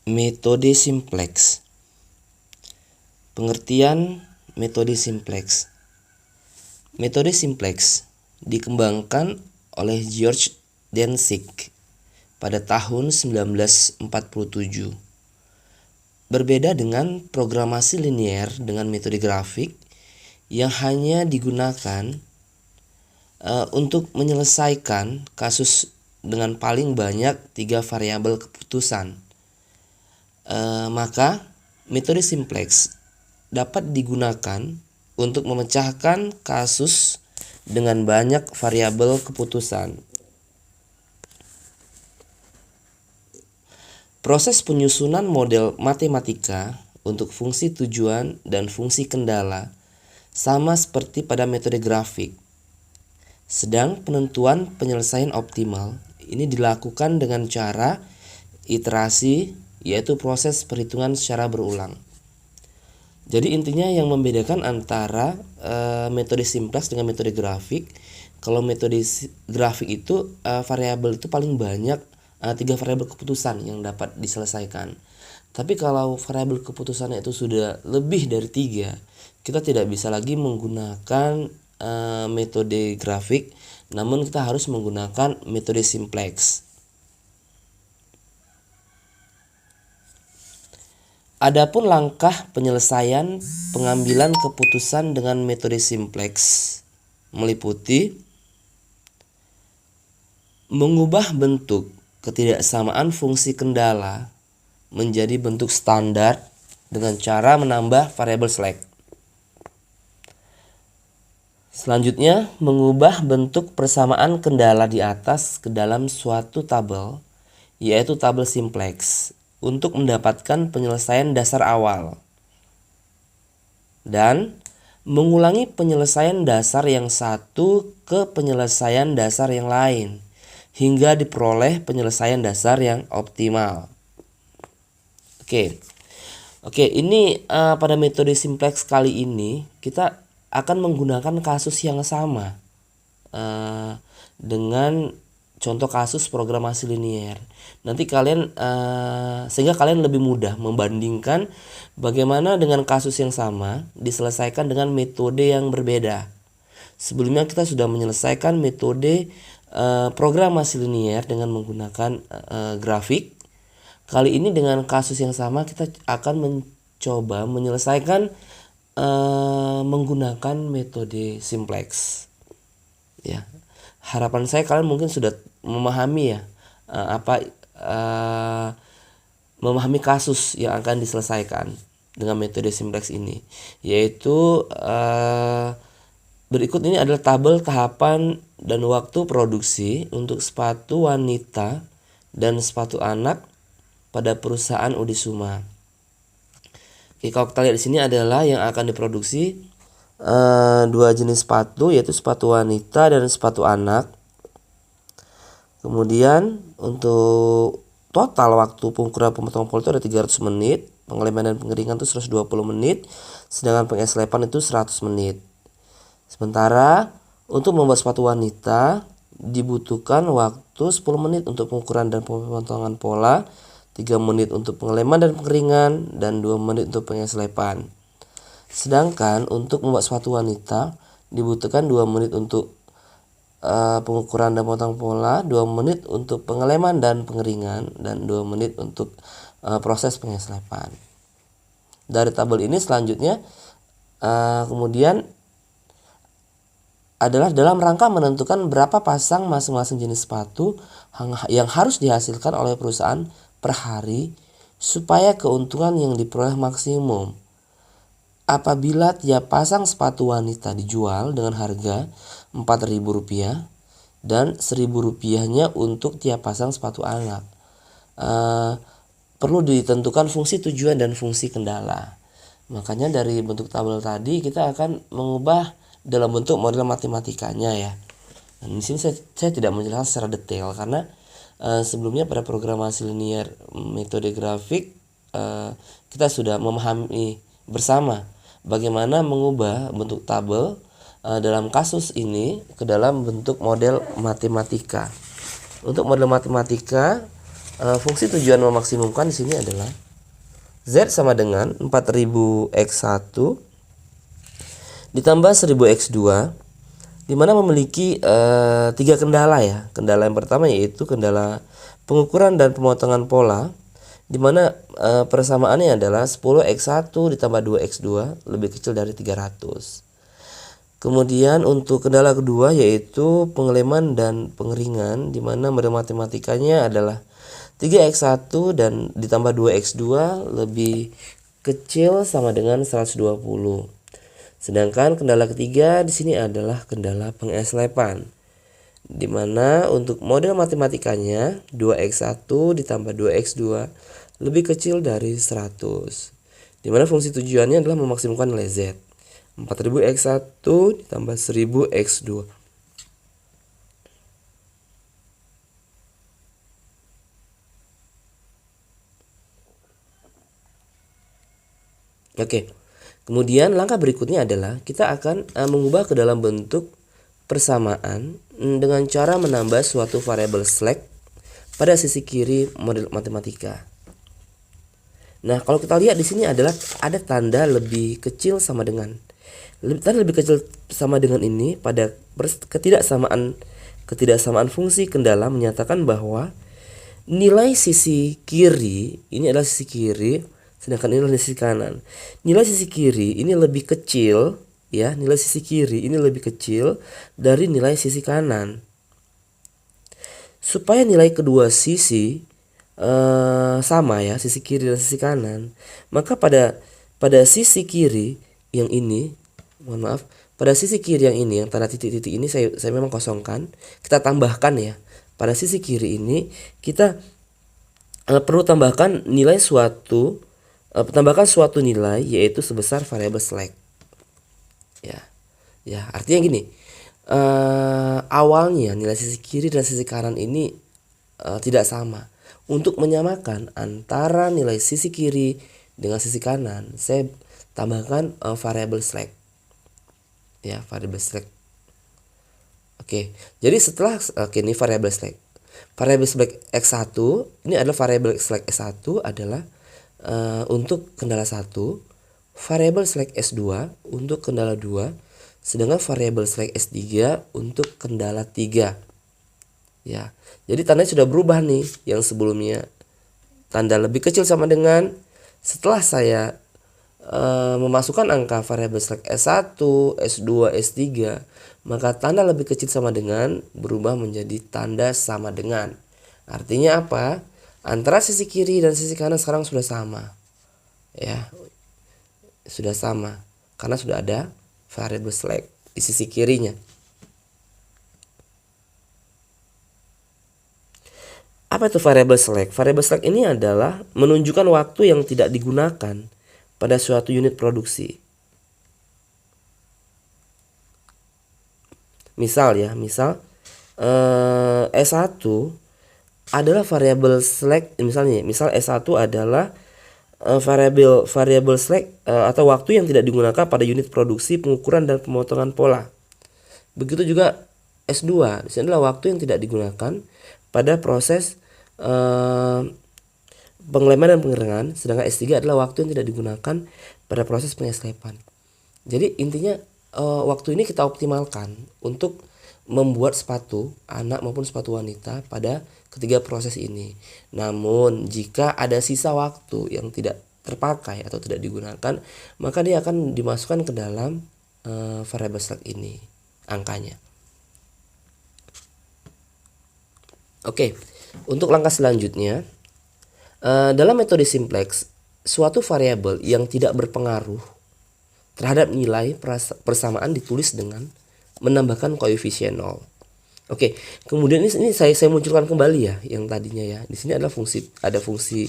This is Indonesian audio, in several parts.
Metode simplex. Pengertian metode simplex. Metode simplex dikembangkan oleh George Dantzig pada tahun 1947. Berbeda dengan programasi linier dengan metode grafik yang hanya digunakan untuk menyelesaikan kasus dengan paling banyak 3 variabel keputusan. Maka metode simplex dapat digunakan untuk memecahkan kasus dengan banyak variabel keputusan. Proses penyusunan model matematika untuk fungsi tujuan dan fungsi kendala sama seperti pada metode grafik. Sedang penentuan penyelesaian optimal ini dilakukan dengan cara iterasi, yaitu proses perhitungan secara berulang. Jadi intinya yang membedakan antara metode simplex dengan metode grafik, kalau metode grafik itu variabel itu paling banyak 3 variabel keputusan yang dapat diselesaikan. Tapi kalau variabel keputusannya itu sudah lebih dari 3, kita tidak bisa lagi menggunakan metode grafik, namun kita harus menggunakan metode simplex. Adapun langkah penyelesaian pengambilan keputusan dengan metode simplex meliputi mengubah bentuk ketidaksamaan fungsi kendala menjadi bentuk standar dengan cara menambah variabel select. Selanjutnya, mengubah bentuk persamaan kendala di atas ke dalam suatu tabel, yaitu tabel simplex, untuk mendapatkan penyelesaian dasar awal. Dan mengulangi penyelesaian dasar yang satu ke penyelesaian dasar yang lain, hingga diperoleh penyelesaian dasar yang optimal. Oke, ini pada metode simplex kali ini kita akan menggunakan kasus yang sama dengan contoh kasus programasi linier. Nanti kalian sehingga kalian lebih mudah membandingkan bagaimana dengan kasus yang sama diselesaikan dengan metode yang berbeda. Sebelumnya kita sudah menyelesaikan metode programasi linier dengan menggunakan grafik. Kali ini dengan kasus yang sama kita akan mencoba menyelesaikan menggunakan metode simplex. Ya. Harapan saya kalian mungkin sudah memahami memahami kasus yang akan diselesaikan dengan metode simplex ini, yaitu berikut ini adalah tabel tahapan dan waktu produksi untuk sepatu wanita dan sepatu anak pada perusahaan Udisuma. Oke, kalau kita lihat di sini adalah yang akan diproduksi 2 jenis sepatu, yaitu sepatu wanita dan sepatu anak. Kemudian untuk total waktu pengukuran pemotongan pola itu ada 300 menit, pengeleman dan pengeringan itu 120 menit, sedangkan pengeslepan itu 100 menit. Sementara untuk membuat sepatu wanita dibutuhkan waktu 10 menit untuk pengukuran dan pemotongan pola, 3 menit untuk pengeleman dan pengeringan, dan 2 menit untuk pengeslepan. Sedangkan untuk membuat sepatu wanita dibutuhkan 2 menit untuk pengukuran dan pemotongan pola, 2 menit untuk pengeleman dan pengeringan, dan 2 menit untuk proses pengeslepan. Dari tabel ini selanjutnya kemudian adalah dalam rangka menentukan berapa pasang masing-masing jenis sepatu yang harus dihasilkan oleh perusahaan per hari supaya keuntungan yang diperoleh maksimum. Apabila tiap pasang sepatu wanita dijual dengan harga Rp4.000 dan Rp1.000-nya untuk tiap pasang sepatu anak, perlu ditentukan fungsi tujuan dan fungsi kendala. Makanya dari bentuk tabel tadi kita akan mengubah dalam bentuk model matematikanya ya. Dan di sini saya tidak menjelaskan secara detail karena sebelumnya pada programasi linier metode grafik kita sudah memahami bersama bagaimana mengubah bentuk tabel dalam kasus ini ke dalam bentuk model matematika. Untuk model matematika Fungsi tujuan memaksimumkan di sini adalah Z sama dengan 4000x1 ditambah 1000x2, di mana memiliki 3 kendala ya. Kendala yang pertama yaitu kendala pengukuran dan pemotongan pola, di mana persamaannya adalah 10x1 ditambah 2x2 lebih kecil dari 300. Kemudian untuk kendala kedua yaitu pengeleman dan pengeringan, di mana model matematikanya adalah 3x1 dan ditambah 2x2 lebih kecil sama dengan 120. Sedangkan kendala ketiga di sini adalah kendala pengeslepan, di mana untuk model matematikanya 2x1 ditambah 2x2 lebih kecil dari 100. Di mana fungsi tujuannya adalah memaksimumkan nilai Z. 4000x1 ditambah 1000x2. Oke. Kemudian langkah berikutnya adalah kita akan mengubah ke dalam bentuk persamaan dengan cara menambah suatu variabel slack pada sisi kiri model matematika. Nah, kalau kita lihat di sini adalah ada tanda lebih kecil sama dengan. Tanda lebih kecil sama dengan ini pada ketidaksamaan fungsi kendala menyatakan bahwa nilai sisi kiri ini adalah sisi kiri, sedangkan ini adalah sisi kanan. Nilai sisi kiri ini lebih kecil ya, nilai sisi kiri ini lebih kecil dari nilai sisi kanan. Supaya nilai kedua sisi sama ya, sisi kiri dan sisi kanan, maka pada sisi kiri yang ini, pada sisi kiri yang ini, yang tanda titik-titik ini saya memang kosongkan, kita tambahkan ya. Pada sisi kiri ini kita perlu tambahkan suatu nilai yaitu sebesar variabel slack. Ya, artinya gini. Awalnya nilai sisi kiri dan sisi kanan ini tidak sama. Untuk menyamakan antara nilai sisi kiri dengan sisi kanan, saya tambahkan variabel slack. Ya, variabel slack. Oke. Jadi setelah ini variabel slack. Variabel slack x1 ini adalah variabel slack s1 adalah untuk kendala 1, variabel slack s2 untuk kendala 2, sedangkan variabel slack s3 untuk kendala 3. Ya. Jadi tandanya sudah berubah nih. Yang sebelumnya tanda lebih kecil sama dengan, setelah saya memasukkan angka variabel slack S1, S2, S3, maka tanda lebih kecil sama dengan berubah menjadi tanda sama dengan. Artinya apa? Antara sisi kiri dan sisi kanan sekarang sudah sama. Ya. Sudah sama karena sudah ada variabel slack di sisi kirinya. Apa itu variabel slack? Variabel slack ini adalah menunjukkan waktu yang tidak digunakan pada suatu unit produksi. Misal S1 adalah variabel slack, misal S1 adalah variabel slack atau waktu yang tidak digunakan pada unit produksi pengukuran dan pemotongan pola. Begitu juga S2, di sini adalah waktu yang tidak digunakan pada proses pengeleman dan pengeringan, sedangkan S3 adalah waktu yang tidak digunakan pada proses pengeslepan. Jadi intinya waktu ini kita optimalkan untuk membuat sepatu anak maupun sepatu wanita pada ketiga proses ini. Namun jika ada sisa waktu yang tidak terpakai atau tidak digunakan, maka dia akan dimasukkan ke dalam variabel slack ini angkanya. Oke, untuk langkah selanjutnya, dalam metode simplex, suatu variabel yang tidak berpengaruh terhadap nilai persamaan ditulis dengan menambahkan koefisien 0. Oke, kemudian ini saya munculkan kembali ya yang tadinya ya. Di sini ada fungsi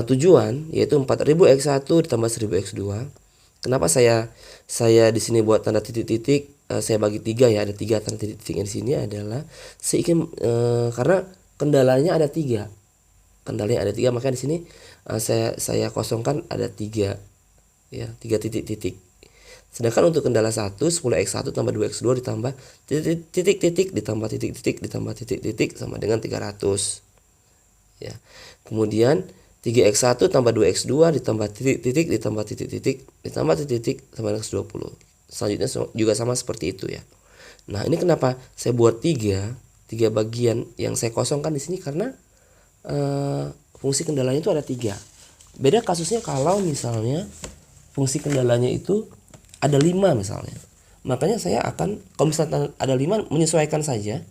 tujuan yaitu 4000x1 ditambah 1000x2. Kenapa saya di sini buat tanda titik-titik, saya bagi 3 ya, ada 3 tanda titik-titik di sini adalah karena kendalanya ada 3. Kendalanya ada 3, maka di sini saya kosongkan ada 3 ya, 3 titik-titik. Sedangkan untuk kendala 1, 10x1 tambah 2x2 ditambah titik-titik ditambah titik-titik ditambah titik-titik sama dengan 300. ya. Kemudian 3x1 tambah 2x2 ditambah titik-titik ditambah titik-titik ditambah titik-titik sama dengan 20. Selanjutnya juga sama seperti itu ya. Nah, ini kenapa saya buat tiga bagian yang saya kosongkan di sini karena fungsi kendalanya itu ada 3. Beda kasusnya kalau misalnya fungsi kendalanya itu ada 5 misalnya. Makanya saya akan, kalau misalnya ada 5, menyesuaikan saja,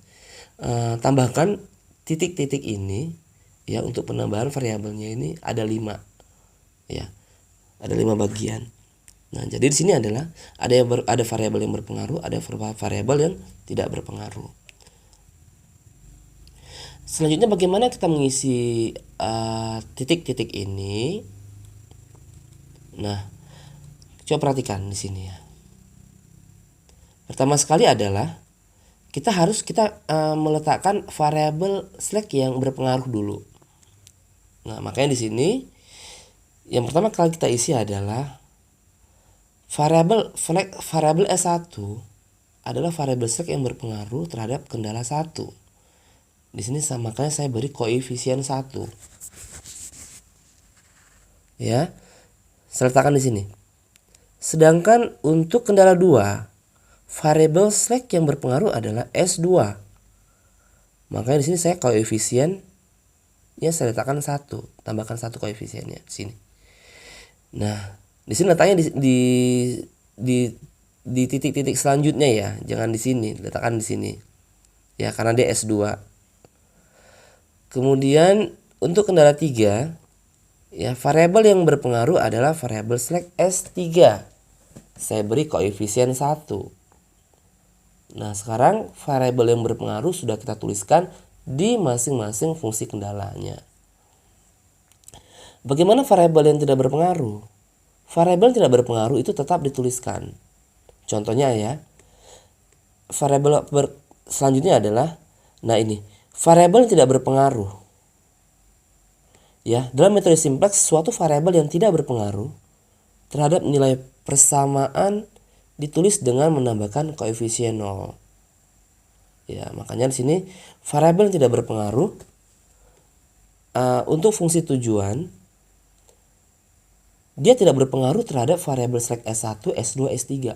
tambahkan titik-titik ini ya, untuk penambahan variabelnya ini ada 5 ya, ada 5 bagian. Nah, jadi di sini adalah ada variabel yang berpengaruh, ada variabel yang tidak berpengaruh. Selanjutnya bagaimana kita mengisi titik-titik ini? Nah, coba perhatikan di sini ya. Pertama sekali adalah kita meletakkan variabel slack yang berpengaruh dulu. Nah, makanya di sini yang pertama kali kita isi adalah variabel S1 adalah variabel slack yang berpengaruh terhadap kendala 1. Di sini makanya saya beri koefisien 1. Ya. Saya letakkan di sini. Sedangkan untuk kendala 2, variabel slack yang berpengaruh adalah S2. Makanya di sini saya koefisien ya saya letakkan 1, tambahkan 1 koefisiennya di sini. Nah, di sini letaknya di titik-titik selanjutnya ya, jangan di sini, letakkan di sini. Ya, karena dia S2. Kemudian untuk kendala 3 ya, variabel yang berpengaruh adalah variabel slack S3. Saya beri koefisien 1. Nah, sekarang variabel yang berpengaruh sudah kita tuliskan di masing-masing fungsi kendalanya. Bagaimana variabel yang tidak berpengaruh? Variabel yang tidak berpengaruh itu tetap dituliskan. Contohnya ya, variabel selanjutnya adalah, nah ini, variabel yang tidak berpengaruh. Ya, dalam metode simplex, suatu variabel yang tidak berpengaruh terhadap nilai persamaan ditulis dengan menambahkan koefisien 0. Ya, makanya di sini variabel yang tidak berpengaruh untuk fungsi tujuan dia tidak berpengaruh terhadap variabel slack S1, S2, S3.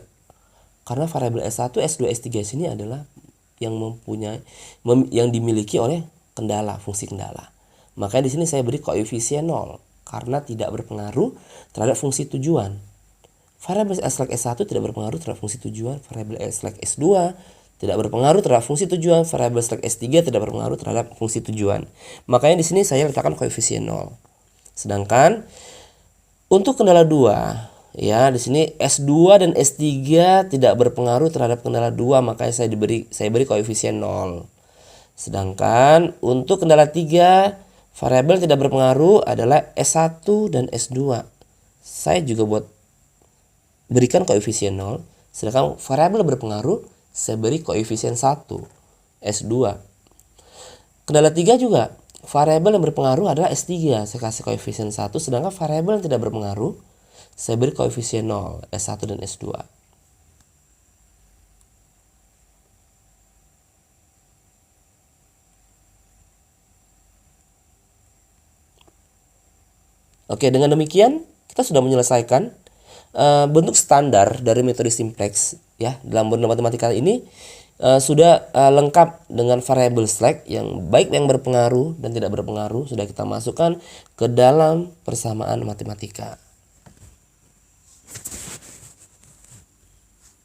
Karena variabel S1, S2, S3 sini adalah yang dimiliki oleh kendala, fungsi kendala. Makanya di sini saya beri koefisien 0 karena tidak berpengaruh terhadap fungsi tujuan. Variabel slack S1 tidak berpengaruh terhadap fungsi tujuan, variabel slack S2 tidak berpengaruh terhadap fungsi tujuan, variabel slack S3 tidak berpengaruh terhadap fungsi tujuan. Makanya di sini saya letakkan koefisien 0. Sedangkan untuk kendala 2 ya, di sini S2 dan S3 tidak berpengaruh terhadap kendala 2, makanya saya beri koefisien 0. Sedangkan untuk kendala 3 variabel tidak berpengaruh adalah S1 dan S2. Saya juga berikan koefisien 0. Sedangkan variabel berpengaruh saya beri koefisien 1, S2. Kendala 3 juga variabel yang berpengaruh adalah S3. Saya kasih koefisien 1. Sedangkan variabel yang tidak berpengaruh saya beri koefisien 0, S1 dan S2. Oke, dengan demikian kita sudah menyelesaikan bentuk standar dari metode simplex ya. Dalam model matematika ini sudah lengkap dengan variabel slack yang baik yang berpengaruh dan tidak berpengaruh sudah kita masukkan ke dalam persamaan matematika.